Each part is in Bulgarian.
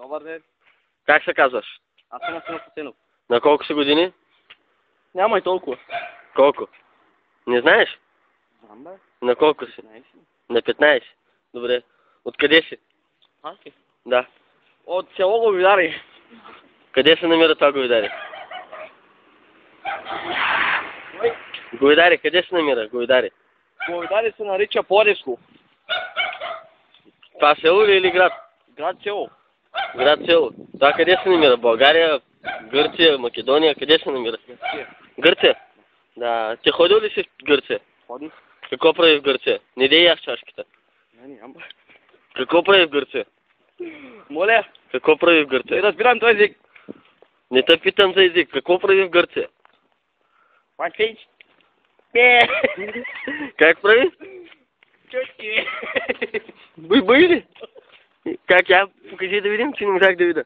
Добър ден. Как се казваш? Аз съм Асен Асенов. На колко си години? Няма и толкова. Колко? Не знаеш? Знам, бе. На колко си? 15. На 15. Добре. Откъде си? Аз ли? Да. От село Говидари. Къде се намира това Говидари? Говидари, къде се намира? Говидари. Говидари се нарича Пловдивско. Това село ли или град? Град село. Град село. Това къде се намира? България, Гърция, Македония, къде се намира? Гърция. Гърция? Да. Ти ходил ли си в Гърция? Ходих. Какво прави в Гърция? Не дей яш чашката. Нямам. Какво прави в Гърция? Моля. Какво прави в Не Гърция? разбирам този език. Не те питам за език. Какво прави в Гърция? Пачеч. Как прави? Чучки. Бъй ли? Как я? Покажи да видим, че не можах да видя.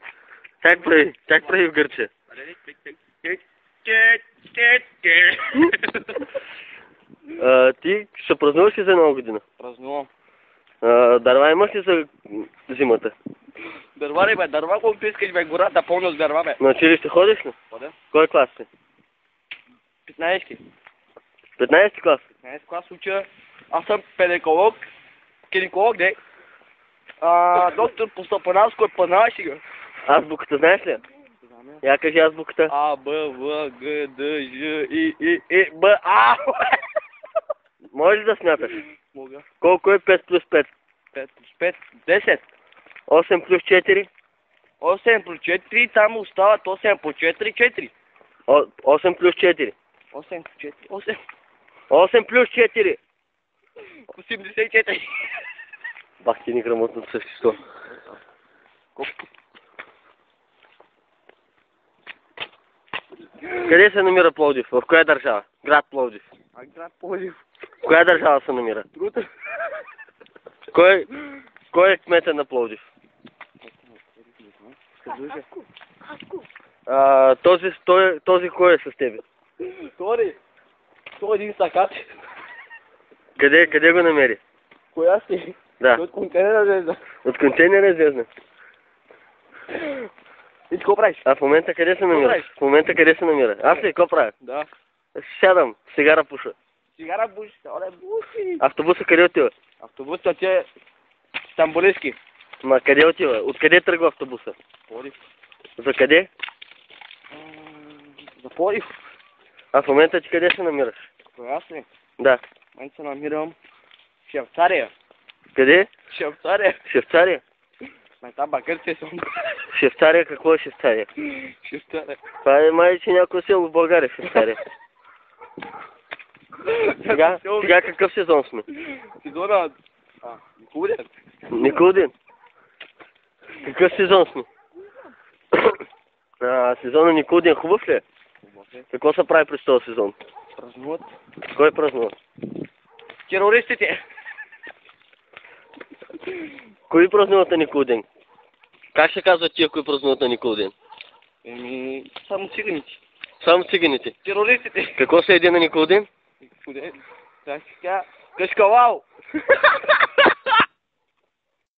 Как прави? Как прави в Гърция? Ти ще празнуваш ли за Нова година? Празнувам. Дърва имаш ли за зимата? Дърва ли бе? Дърва колкото искаш бе? Гората пълно с дърва бе. На училище ходиш ли? Хода. Кой клас си? 15. 15 клас? 15 клас уча. Аз съм педиколог. Гинеколог, не. Доктор по стопанарско познаваш ли го? Азбуката знаеш ли? Знаме. Я кажи азбуката. А, Б, В, Г, Д, Ж, И, Б, А. Може ли да смяташ? Мога. Колко е 5 плюс 5? 5 плюс 5, 10. 8 плюс 4? 8 плюс 4, там остават 8 по 4, 4. 8 плюс 4. 8 по 4, 8. 8 плюс 4. 84. Бах ти неграмотно същество. Колко? Къде се намира Пловдив? В коя държава? Град Пловдив. А град Пловдив. В коя държава се намира? Друга. Кой е кмета на Пловдив? Този кой е с тебе? Тори. Той един сакат. Къде го намери? Коя си? Да. От контейнера звезда. От контейнера излезна. И какво правиш? А в момента къде се намира? правиш? В момента къде се намира? Аз ли какво правя? Да. Сядам, сигара пуша. Цигара буши, оле буши. Автобуса къде отива? Автобусът е Стамбулийски. Ма къде отива? Откъде тръгва автобуса? Пловдив. За къде? За Пловдив. А в момента ти къде се намираш? Коя си? Да. Мен се намирам в Швейцария. Къде? Швейцария. Швейцария? Там Гърция съм. Швейцария, какво е Швейцария? Швейцария. Това е май, че някое село в България, Швейцария. Сега какъв сезон сме? Сезона... Никуден. Никуден. Какъв сезон сме? Сезона Никуден хубав ли е? Какво се прави през този сезон? Празнуват. Кой празнува? Терористите. Кои празнуват на Никуден? Как ще казват тия, кои празнуват на Никуден? Само циганите. Само циганите. Терористите. Какво се еде на Никуден? Никуден. Така. Кашкавал.